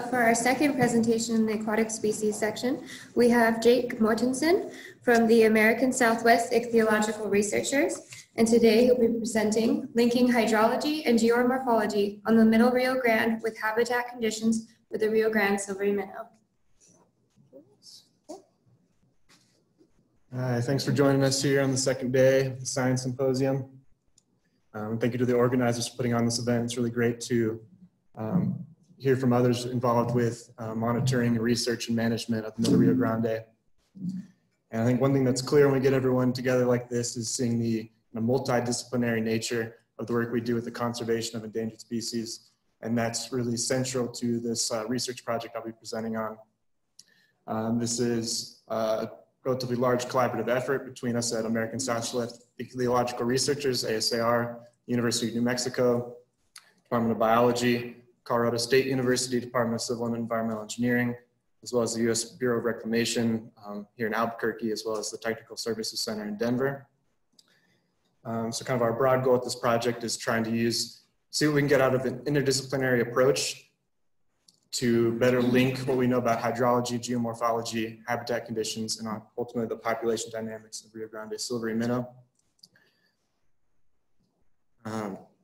For our second presentation in the aquatic species section, we have Jake Mortensen from the American Southwest Ichthyological Researchers, and today he'll be presenting Linking Hydrology and Geomorphology on the Middle Rio Grande with Habitat Conditions for the Rio Grande Silvery Minnow. Thanks for joining us here on the second day of the Science Symposium. Thank you to the organizers for putting on this event. It's really great to hear from others involved with monitoring, research, and management of the Middle Rio Grande. And I think one thing that's clear when we get everyone together like this is seeing the multidisciplinary nature of the work we do with the conservation of endangered species. And that's really central to this research project I'll be presenting on. This is a relatively large collaborative effort between us at American Southwest Ichthyological Researchers, ASAR, University of New Mexico, Department of Biology, Colorado State University, Department of Civil and Environmental Engineering, as well as the U.S. Bureau of Reclamation here in Albuquerque, as well as the Technical Services Center in Denver. So kind of our broad goal with this project is trying to see what we can get out of an interdisciplinary approach to better link what we know about hydrology, geomorphology, habitat conditions, and ultimately the population dynamics of Rio Grande Silvery Minnow.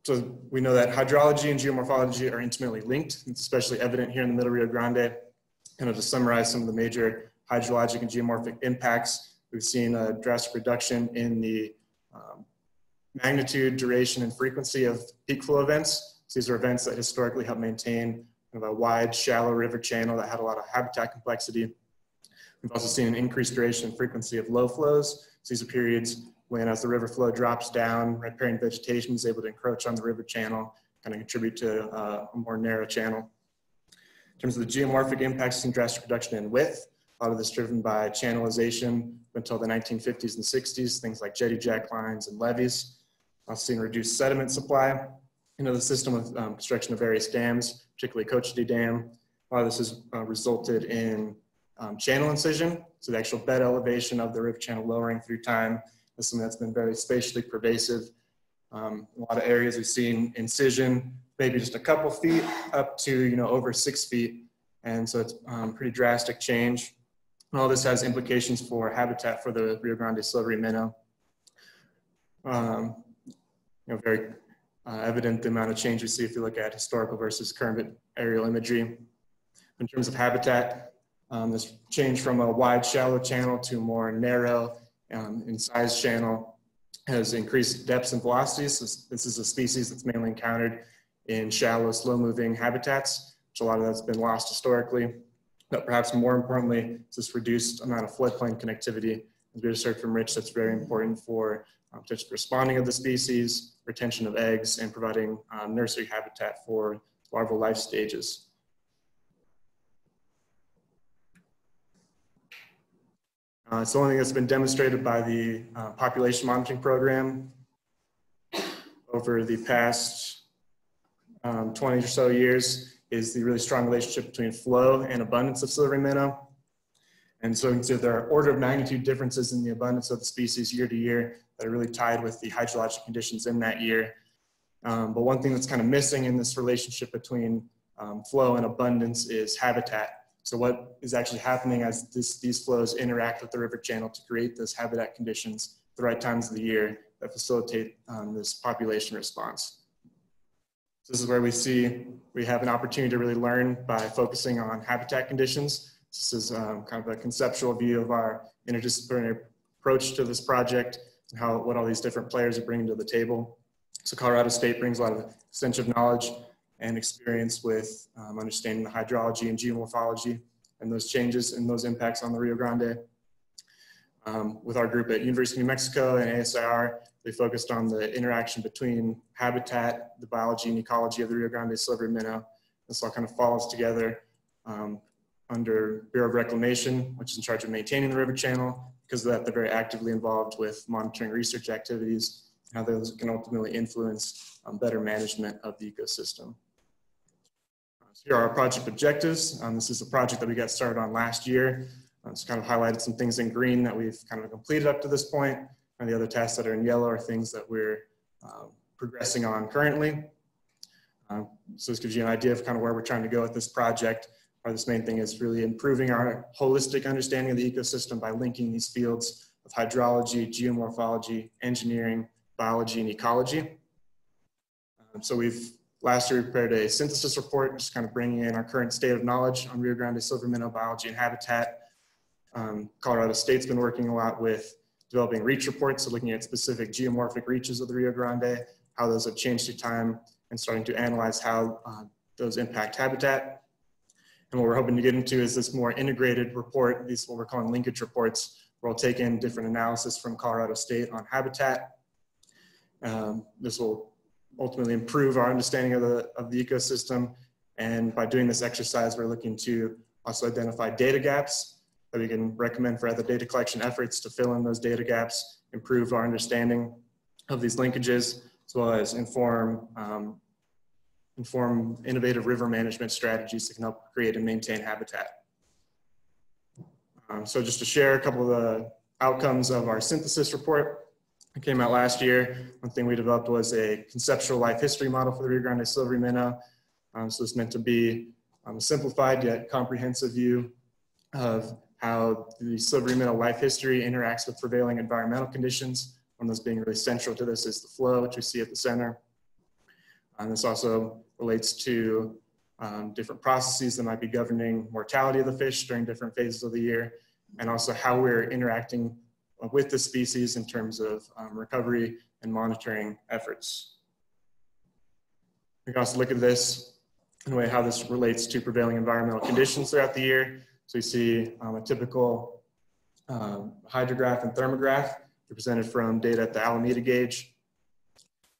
So we know that hydrology and geomorphology are intimately linked. It's especially evident here in the Middle Rio Grande. Kind of to summarize some of the major hydrologic and geomorphic impacts, we've seen a drastic reduction in the magnitude, duration, and frequency of peak flow events. So these are events that historically help maintain kind of a wide, shallow river channel that had a lot of habitat complexity. We've also seen an increased duration and frequency of low flows. So these are periods when, as the river flow drops down, riparian vegetation is able to encroach on the river channel, kind of contribute to a more narrow channel. In terms of the geomorphic impacts, seen drastic reduction in width. A lot of this driven by channelization until the 1950s and 60s, things like jetty jack lines and levees. Also seen reduced sediment supply into the system with construction of various dams, particularly Cochiti Dam. A lot of this has resulted in channel incision, so the actual bed elevation of the river channel lowering through time. This is something that's been very spatially pervasive. A lot of areas we've seen incision, maybe just a couple feet up to over 6 feet. And so it's pretty drastic change. And all this has implications for habitat for the Rio Grande Silvery Minnow. Very evident the amount of change we see if you look at historical versus current aerial imagery. In terms of habitat, this change from a wide, shallow channel to a more narrow in size channel has increased depths and velocities. So this is a species that's mainly encountered in shallow, slow-moving habitats, which a lot of that's been lost historically. But perhaps more importantly, it's this reduced amount of floodplain connectivity. As we just heard from Rich, that's very important for just responding of the species, retention of eggs, and providing nursery habitat for larval life stages. It's something that's been demonstrated by the population monitoring program over the past 20 or so years, is the really strong relationship between flow and abundance of silvery minnow. And so you can see there are order of magnitude differences in the abundance of the species year to year that are really tied with the hydrologic conditions in that year. But one thing that's kind of missing in this relationship between flow and abundance is habitat. So what is actually happening as these flows interact with the river channel to create those habitat conditions at the right times of the year that facilitate this population response. So this is where we have an opportunity to really learn by focusing on habitat conditions. This is kind of a conceptual view of our interdisciplinary approach to this project and what all these different players are bringing to the table. So Colorado State brings a lot of extensive knowledge and experience with understanding the hydrology and geomorphology and those changes and those impacts on the Rio Grande. With our group at University of New Mexico and ASIR, they focused on the interaction between habitat, the biology and ecology of the Rio Grande Silvery Minnow. This all kind of falls together under Bureau of Reclamation, which is in charge of maintaining the river channel. Because of that, they're very actively involved with monitoring research activities, and how those can ultimately influence better management of the ecosystem. So here are our project objectives. This is a project that we got started on last year. It's kind of highlighted some things in green that we've kind of completed up to this point, and the other tasks that are in yellow are things that we're progressing on currently. So this gives you an idea of kind of where we're trying to go with this project. this main thing is really improving our holistic understanding of the ecosystem by linking these fields of hydrology, geomorphology, engineering, biology, and ecology. So last year we prepared a synthesis report, just kind of bringing in our current state of knowledge on Rio Grande silver minnow biology and habitat. Colorado State's been working a lot with developing reach reports, so looking at specific geomorphic reaches of the Rio Grande, how those have changed through time, and starting to analyze how those impact habitat. And what we're hoping to get into is this more integrated report, these what we're calling linkage reports, where we'll take in different analysis from Colorado State on habitat. This will ultimately improve our understanding of the ecosystem. And by doing this exercise, we're looking to also identify data gaps that we can recommend for other data collection efforts to fill in those data gaps, improve our understanding of these linkages, as well as inform innovative river management strategies that can help create and maintain habitat. So just to share a couple of the outcomes of our synthesis report, it came out last year. One thing we developed was a conceptual life history model for the Rio Grande silvery minnow. So it's meant to be a simplified yet comprehensive view of how the silvery minnow life history interacts with prevailing environmental conditions. One of those being really central to this is the flow, which we see at the center. And this also relates to different processes that might be governing mortality of the fish during different phases of the year, and also how we're interacting with the species in terms of recovery and monitoring efforts. We can also look at this in a way how this relates to prevailing environmental conditions throughout the year. So you see a typical hydrograph and thermograph represented from data at the Alameda gauge.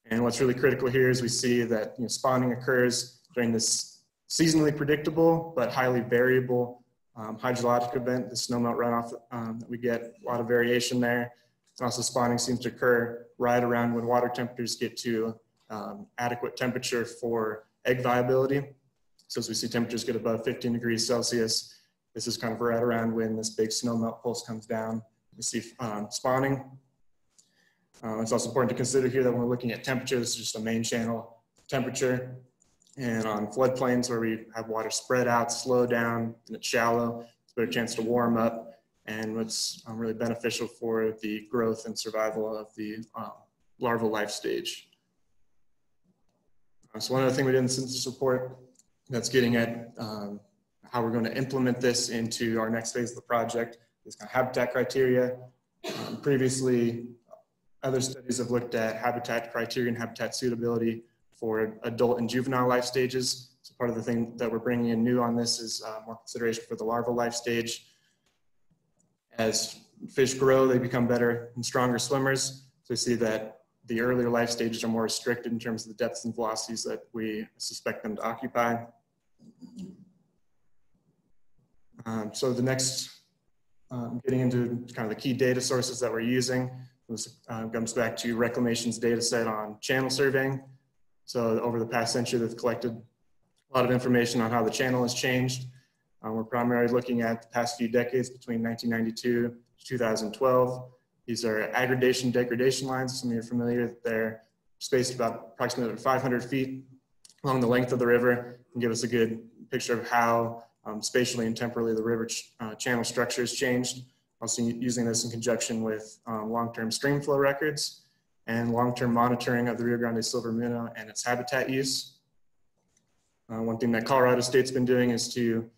And what's really critical here is we see that spawning occurs during this seasonally predictable but highly variable hydrologic event, the snowmelt runoff that we get, a lot of variation there. And also spawning seems to occur right around when water temperatures get to adequate temperature for egg viability. So as we see temperatures get above 15 degrees Celsius, this is kind of right around when this big snowmelt pulse comes down. We see spawning. It's also important to consider here that when we're looking at temperature, this is just a main channel temperature. And on floodplains where we have water spread out, slow down, and it's shallow, it's a better chance to warm up, and what's really beneficial for the growth and survival of the larval life stage. So one other thing we did in the synthesis report that's getting at how we're going to implement this into our next phase of the project is kind of habitat criteria. Previously, other studies have looked at habitat criteria and habitat suitability for adult and juvenile life stages. So part of the thing that we're bringing in new on this is more consideration for the larval life stage. As fish grow, they become better and stronger swimmers. So we see that the earlier life stages are more restricted in terms of the depths and velocities that we suspect them to occupy. So the next, getting into kind of the key data sources that we're using, this comes back to Reclamation's data set on channel surveying. So over the past century, they've collected a lot of information on how the channel has changed. We're primarily looking at the past few decades between 1992 to 2012. These are aggregation degradation lines. Some of you are familiar. They're spaced about approximately 500 feet along the length of the river and give us a good picture of how spatially and temporally the river channel structure has changed. Also using this in conjunction with long-term stream flow records and long-term monitoring of the Rio Grande silver minnow and its habitat use. One thing that Colorado State's been doing is to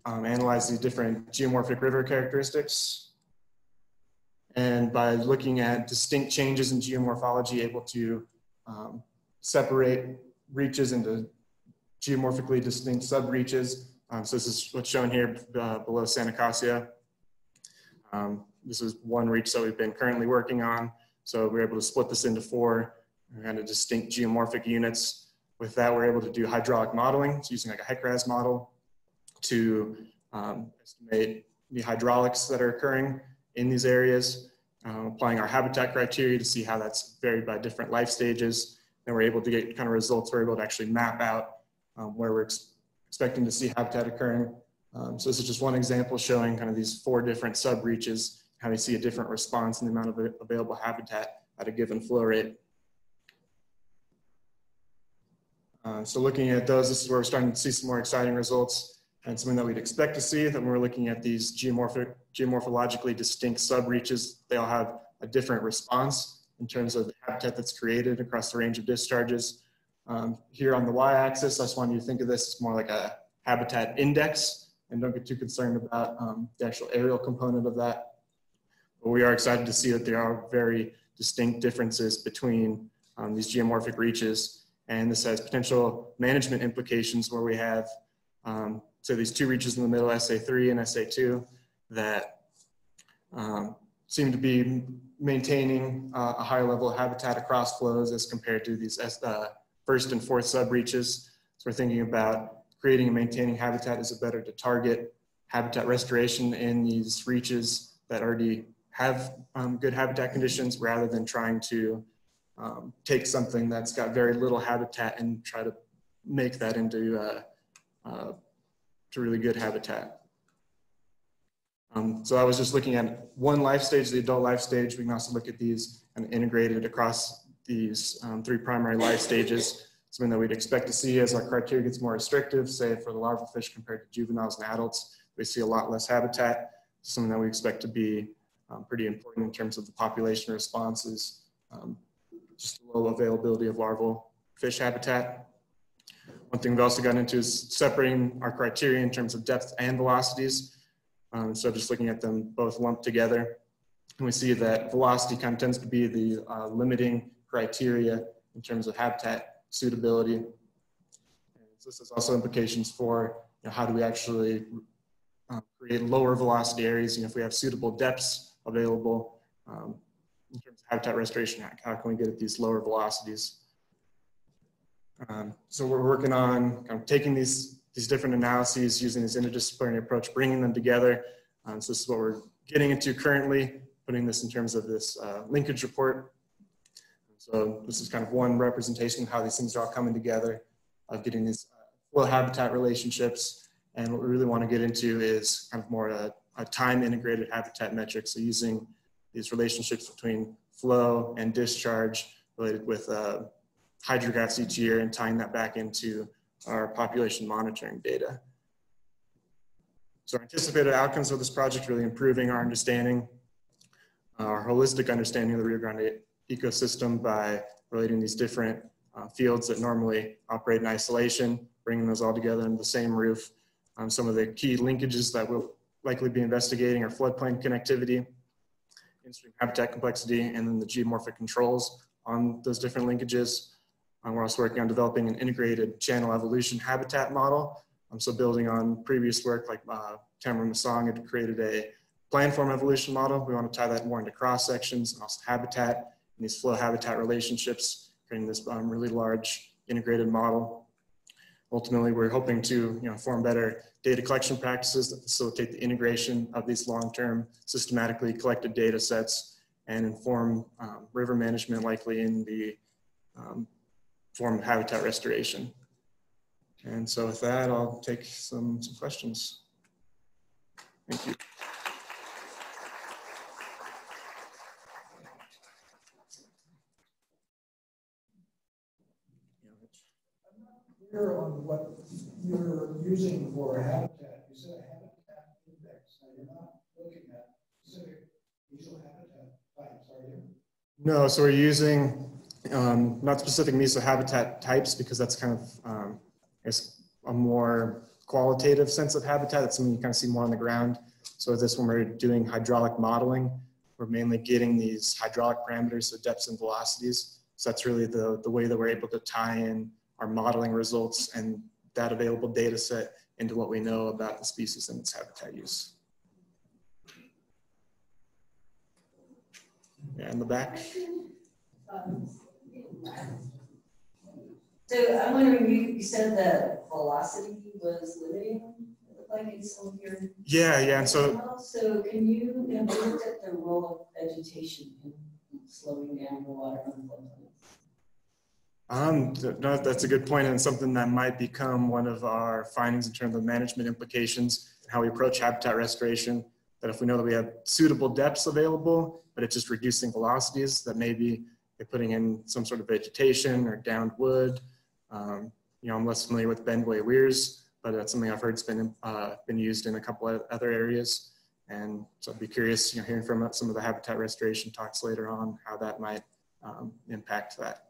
analyze the different geomorphic river characteristics. And by looking at distinct changes in geomorphology, able to separate reaches into geomorphically distinct sub-reaches. So this is what's shown here below Santa Casia. This is one reach that we've been currently working on. So we're able to split this into four kind of distinct geomorphic units. With that, we're able to do hydraulic modeling. So using like a HEC-RAS model to estimate the hydraulics that are occurring in these areas, applying our habitat criteria to see how that's varied by different life stages. Then we're able to get kind of results. We're able to actually map out where we're expecting to see habitat occurring. So this is just one example showing kind of these four different sub-reaches, how we see a different response in the amount of available habitat at a given flow rate. So looking at those, this is where we're starting to see some more exciting results. And something that we'd expect to see, that when we're looking at these geomorphologically distinct subreaches, they all have a different response in terms of the habitat that's created across the range of discharges. Here on the y-axis, I just want you to think of this as more like a habitat index, and don't get too concerned about the actual aerial component of that. But we are excited to see that there are very distinct differences between these geomorphic reaches, and this has potential management implications where we have so these two reaches in the middle, SA3 and SA2, that seem to be maintaining a higher level of habitat across flows as compared to these first and fourth subreaches. So we're thinking about creating and maintaining habitat is better to target habitat restoration in these reaches that already have good habitat conditions, rather than trying to take something that's got very little habitat and try to make that into to really good habitat. So I was just looking at one life stage, the adult life stage. We can also look at these and integrated across these three primary life stages. Something that we'd expect to see as our criteria gets more restrictive, say for the larval fish compared to juveniles and adults, we see a lot less habitat. Something that we expect to be pretty important in terms of the population responses, just low availability of larval fish habitat. One thing we've also gotten into is separating our criteria in terms of depth and velocities. So just looking at them both lumped together. And we see that velocity kind of tends to be the limiting criteria in terms of habitat suitability. And so this has also implications for how do we actually create lower velocity areas. If we have suitable depths available in terms of habitat restoration, how can we get at these lower velocities? So we're working on kind of taking these different analyses, using this interdisciplinary approach, bringing them together. So this is what we're getting into currently, putting this in terms of this linkage report. So this is kind of one representation of how these things are all coming together, of getting these flow habitat relationships. And what we really want to get into is kind of more a time integrated habitat metric. So using these relationships between flow and discharge related with hydrographs each year, and tying that back into our population monitoring data. So our anticipated outcomes of this project, really improving our understanding, our holistic understanding of the Rio Grande ecosystem by relating these different fields that normally operate in isolation, bringing those all together under the same roof. Some of the key linkages that we'll likely be investigating are floodplain connectivity, in-stream habitat complexity, and then the geomorphic controls on those different linkages. We're also working on developing an integrated channel evolution habitat model. So building on previous work, like Tamara Masong had created a planform evolution model. We want to tie that more into cross sections and also habitat and these flow habitat relationships, creating this really large integrated model. Ultimately, we're hoping to form better data collection practices that facilitate the integration of these long-term systematically collected data sets and inform river management, likely in the form of habitat restoration. And so with that, I'll take some questions. Thank you. I'm not clear on what you're using for a habitat. You said a habitat index. Now you're not looking at specific meso habitat types, are you? No, so we're using not specific meso habitat types, because that's kind of I guess a more qualitative sense of habitat. That's something you kind of see more on the ground. So with this, when we're doing hydraulic modeling, we're mainly getting these hydraulic parameters, so depths and velocities. So that's really the way that we're able to tie in our modeling results and that available data set into what we know about the species and its habitat use. Yeah, in the back. So I'm wondering, you said that velocity was limiting, it looked like in some of your... Yeah, and so... So can you look at the role of vegetation in slowing down the water on floodplains? No, that's a good point, and something that might become one of our findings in terms of management implications and how we approach habitat restoration. That if we know that we have suitable depths available, but it's just reducing velocities, that maybe they're putting in some sort of vegetation or downed wood. I'm less familiar with bendway weirs, but that's something I've heard has been used in a couple of other areas. And so I'd be curious, hearing from some of the habitat restoration talks later on, how that might impact that.